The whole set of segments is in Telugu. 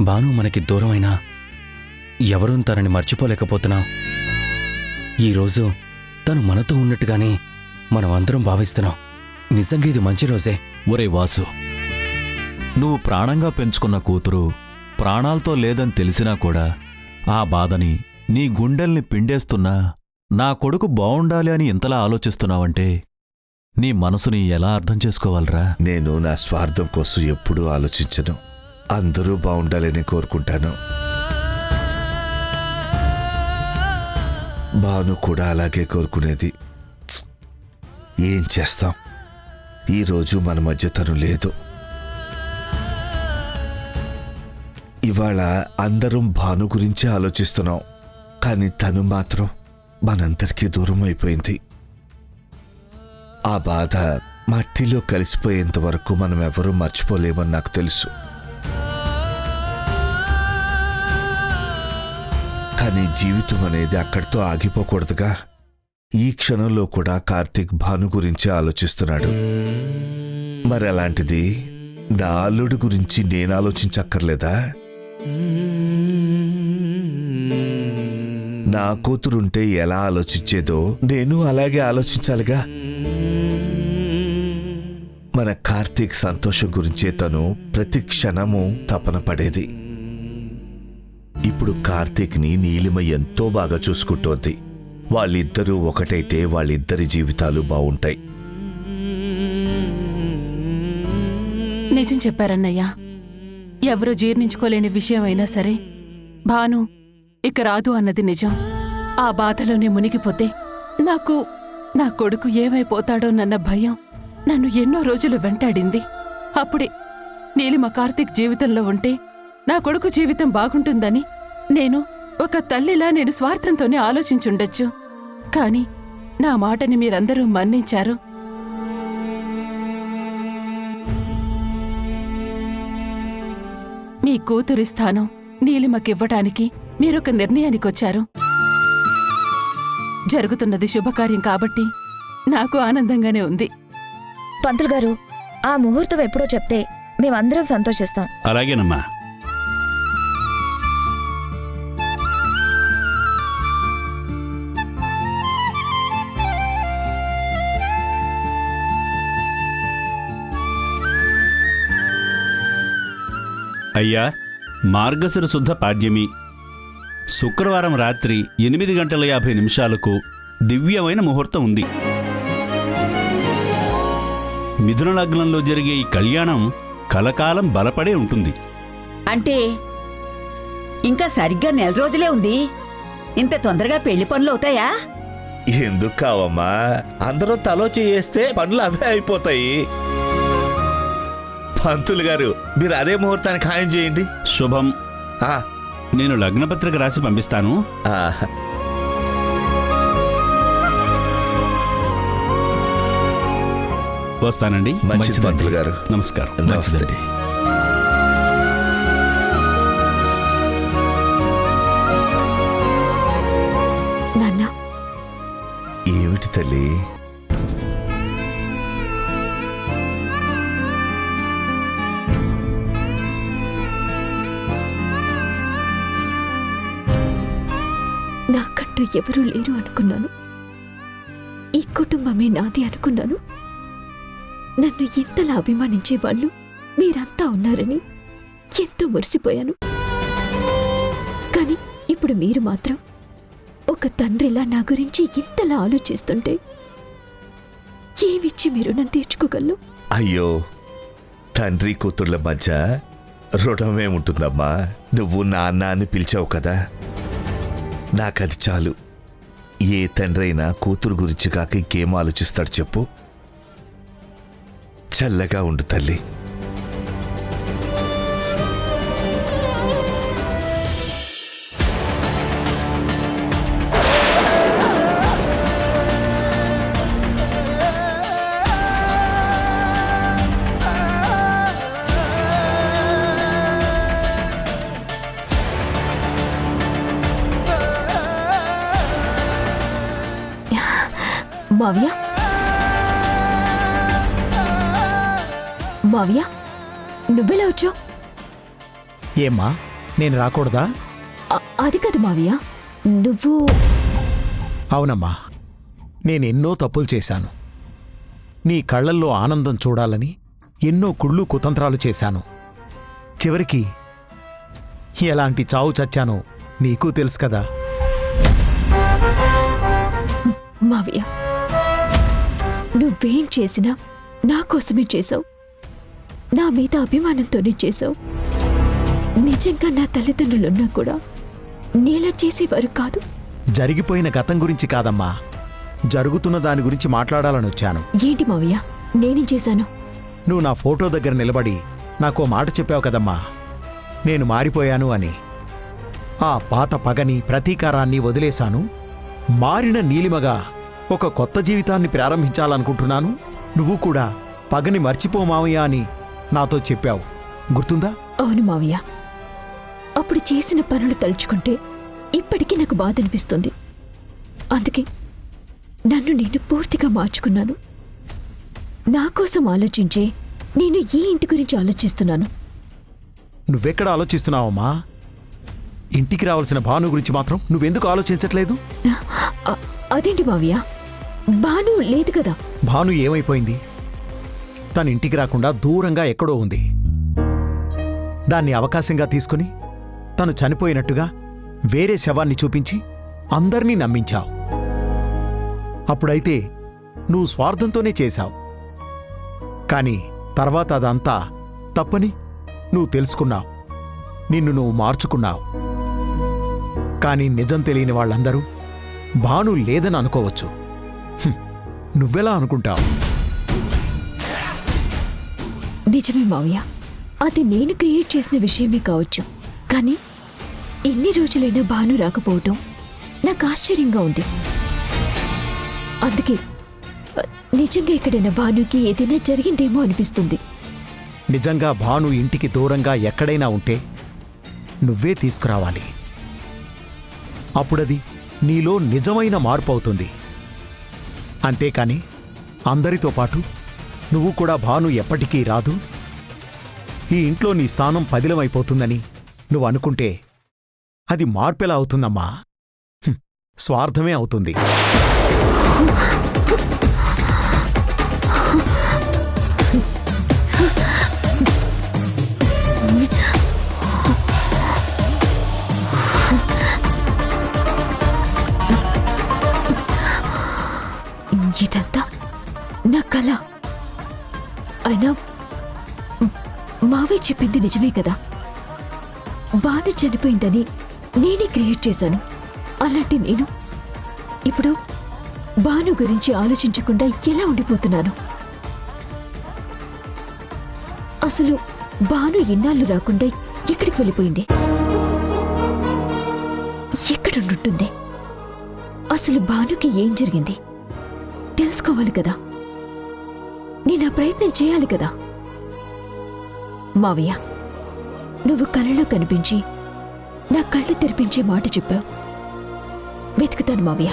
భాను మనకి దూరమైనా ఎవరూ తనని మర్చిపోలేకపోతున్నాం. ఈరోజు తను మనతో ఉన్నట్టుగానే మనం అందరం భావిస్తున్నాం. నిజంగా ఇది మంచి రోజే. ఒరే వాసు, నువ్వు ప్రాణంగా పెంచుకున్న కూతురు ప్రాణాలతో లేదని తెలిసినా కూడా ఆ బాధని నీ గుండెల్ని పిండేస్తున్నా నా కొడుకు బావుండాలి అని ఇంతలా ఆలోచిస్తున్నావంటే నీ మనసుని ఎలా అర్థం చేసుకోవాలరా? నేను నా స్వార్థం కోసం ఎప్పుడూ ఆలోచించను. అందరూ బావుండాలని కోరుకుంటాను. భాను కూడా అలాగే కోరుకునేది. ఏం చేస్తాం, ఈరోజు మన మధ్య తను లేదు. ఇవాళ అందరం భాను గురించి ఆలోచిస్తున్నాం, కానీ తను మాత్రం మనందరికీ దూరం అయిపోయింది. ఆ బాధ మట్టిలో కలిసిపోయేంత వరకు మనం ఎవరూ మర్చిపోలేమని నాకు తెలుసు. కానీ జీవితం అనేది అక్కడితో ఆగిపోకూడదుగా. ఈ క్షణంలో కూడా కార్తీక్ భాను గురించి ఆలోచిస్తున్నాడు. మరి అలాంటిది నా అల్లుడు గురించి నేను ఆలోచించక్కర్లేదా? నా కూతురుంటే ఎలా ఆలోచించేదో నేను అలాగే ఆలోచించాలిగా. మన కార్తీక్ సంతోషం గురించే తను ప్రతి క్షణము తపన పడేది. ఇప్పుడు కార్తీక్ని నీలిమ ఎంతో బాగా చూసుకుంటోంది. వాళ్ళిద్దరూ ఒకటైతే వాళ్ళిద్దరి జీవితాలు బావుంటాయి. నిజం చెప్పారన్నయ్యా. ఎవరూ జీర్ణించుకోలేని విషయమైనా సరే భాను ఇక రాదు అన్నది నిజం. ఆ బాధలోనే మునిగిపోతే నాకు నా కొడుకు ఏమైపోతాడోనన్న భయం నన్ను ఎన్నో రోజులు వెంటాడింది. అప్పుడే నీలిమ కార్తీక్ జీవితంలో ఉంటే నా కొడుకు జీవితం బాగుంటుందని నేను ఒక తల్లిలా నేను స్వార్థంతోనే ఆలోచించుండొచ్చు. కాని నా మాటని మీరందరూ మన్నించారు. మీ కూతురి స్థానం నీలిమకివ్వటానికి మీరొక నిర్ణయానికొచ్చారు. జరుగుతున్నది శుభకార్యం కాబట్టి నాకు ఆనందంగానే ఉంది. పంతులు గారు, ఆ ముహూర్తం ఎప్పుడో చెప్తే మేమందరం సంతోషిస్తాం. అలాగేనమ్మా. అయ్యా, మార్గశిర శుద్ధ పాడ్యమి శుక్రవారం రాత్రి 8:50 దివ్యమైన ముహూర్తం ఉంది. మిథున లగ్నంలో జరిగే ఈ కళ్యాణం కలకాలం బలపడే ఉంటుంది. అంటే ఇంకా సరిగ్గా 4 రోజులే ఉంది. ఇంత తొందరగా పెళ్లి పనులు అవుతాయా? ఎందుకు కావమ్మా, అందరూ తలో చేస్తే పనులు అవే అయిపోతాయి. పంతులు గారు, మీరు అదే ముహూర్తానికి ఖాయం చేయండి. శుభం. నేను లగ్నపత్రిక రాసి పంపిస్తాను. వస్తానండి. మంచిది పంతులు గారు. నమస్కారం. నమస్తే. నాన్న, ఏమిటి తల్లి? నాకంటూ ఎవరూ లేరు అనుకున్నాను. ఈ కుటుంబమే నాది అనుకున్నాను. నన్ను ఇంతలా అభిమానించే వాళ్ళు మీరంతా ఉన్నారని ఎంతో మురిసిపోయాను. కానీ ఇప్పుడు మీరు మాత్రం ఒక తండ్రిలా నా గురించి ఇంతలా ఆలోచిస్తుంటే ఏమిచ్చి మీరు నన్ను తీర్చుకోగలను? అయ్యో, తండ్రి కూతుర్ల మధ్య రుణమేముంటుందమ్మా. నువ్వు నాన్న అని పిలిచావు కదా, నాకది చాలు. ఏ తండ్రైనా కూతురు గురించి కాక ఇంకేం ఆలోచిస్తాడు చెప్పు? చల్లగా ఉండు తల్లి. మావయ్య, మావయ్య నువ్వెలా వచ్చావు? ఏమ్మా నేను రాకూడదా? అది కాదు మావయ్య, నువ్వు... అవునమ్మా, నేనెన్నో తప్పులు చేశాను. నీ కళ్ళల్లో ఆనందం చూడాలని ఎన్నో కుళ్ళు కుతంత్రాలు చేశాను. చివరికి ఎలాంటి చావు చచ్చానో నీకు తెలుసు కదా. మావయ్య నువ్వేం చేసినా నా కోసమే చేశావు. నా మీద అభిమానంతోనే చేశావు. నిజంగా నా తల్లిదండ్రులున్నా కూడా నీలా చేసేవారు కాదు. జరిగిపోయిన గతం గురించి కాదమ్మా, జరుగుతున్న దాని గురించి మాట్లాడాలనొచ్చాను. ఏంటి మావయ్య నేనేం చేశాను? నువ్వు నా ఫోటో దగ్గర నిలబడి నాకో మాట చెప్పావు కదమ్మా, నేను మారిపోయాను అని. ఆ పాత పగని ప్రతీకారాన్ని వదిలేశాను. మారిన నీలిమగా ఒక కొత్త జీవితాన్ని ప్రారంభించాలనుకుంటున్నాను. నువ్వు కూడా పగని మర్చిపోమావయ్యా అని నాతో చెప్పావు, గుర్తుందా? అవును మావయ్య, అప్పుడు చేసిన పనులు తలుచుకుంటే ఇప్పటికీ నాకు బాధ అనిపిస్తుంది. అందుకే నన్ను నేను పూర్తిగా మార్చుకున్నాను. నా కోసం ఆలోచించే నేను ఈ ఇంటి గురించి ఆలోచిస్తున్నాను. నువ్వెక్కడ ఆలోచిస్తున్నావమ్మా? ఇంటికి రావాల్సిన భాను గురించి మాత్రం నువ్వెందుకు ఆలోచించట్లేదు? అదేంటి మావయ్య, బాను లేదు కదా. భాను ఏమైపోయింది? తన ఇంటికి రాకుండా దూరంగా ఎక్కడో ఉంది. దాన్ని అవకాశంగా తీసుకుని తను చనిపోయినట్టుగా వేరే శవాన్ని చూపించి అందర్నీ నమ్మించావు. అప్పుడైతే నువ్వు స్వార్థంతోనే చేశావు. కాని తర్వాత అదంతా తప్పని నువ్వు తెలుసుకున్నావు. నిన్ను నువ్వు మార్చుకున్నావు. కాని నిజం తెలియని వాళ్ళందరూ భాను లేదని అనుకోవచ్చు. నువ్వెలా అనుకుంటావు? నిజమే మావయ్య, అది నేను క్రియేట్ చేసిన విషయమే కావచ్చు. కానీ ఎన్ని రోజులైనా భాను రాకపోవటం నాకు ఆశ్చర్యంగా ఉంది. అందుకే నిజంగా ఎక్కడైనా భానుకి ఏదైనా జరిగిందేమో అనిపిస్తుంది. నిజంగా భాను ఇంటికి దూరంగా ఎక్కడైనా ఉంటే నువ్వే తీసుకురావాలి. అప్పుడది నీలో నిజమైన మార్పు అవుతుంది. అంతేకాని అందరితో పాటు నువ్వు కూడా భాను ఎప్పటికీ రాదు, ఈ ఇంట్లో నీ స్థానం పదిలమైపోతుందని నువ్వు అనుకుంటే అది మార్పెలా అవుతుందమ్మా? స్వార్థమే అవుతుంది. ఇదంతా నా కళ. అయినా మావయ్య చెప్పింది నిజమే కదా. బాను చనిపోయిందని నేనే క్రియేట్ చేశాను. అలాంటి నేను ఇప్పుడు బాను గురించి ఆలోచించకుండా ఎలా ఉండిపోతున్నాను? అసలు బాను ఇన్నాళ్ళు రాకుండా ఎక్కడికి వెళ్ళిపోయింది? ఎక్కడుంటుంది? అసలు బానుకి ఏం జరిగింది తెలుసుకోవాలి కదా. నేను ఆ ప్రయత్నం చేయాలి కదా. మావయ్య, నువ్వు కళ్ళలో కనిపించి నా కళ్ళు తెరిపించే మాట చెప్పావు. వెతుకుతాను మావయ్య.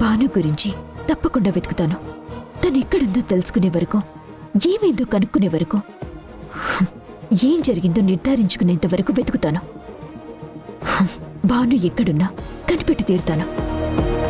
భాను గురించి తప్పకుండా వెతుకుతాను. తను ఎక్కడుందో తెలుసుకునే వరకు, ఏమైందో కనుక్కునే వరకు, ఏం జరిగిందో నిర్ధారించుకునేంత వరకు వెతుకుతాను. భాను ఎక్కడున్నా కనిపెట్టి తీరుతాను.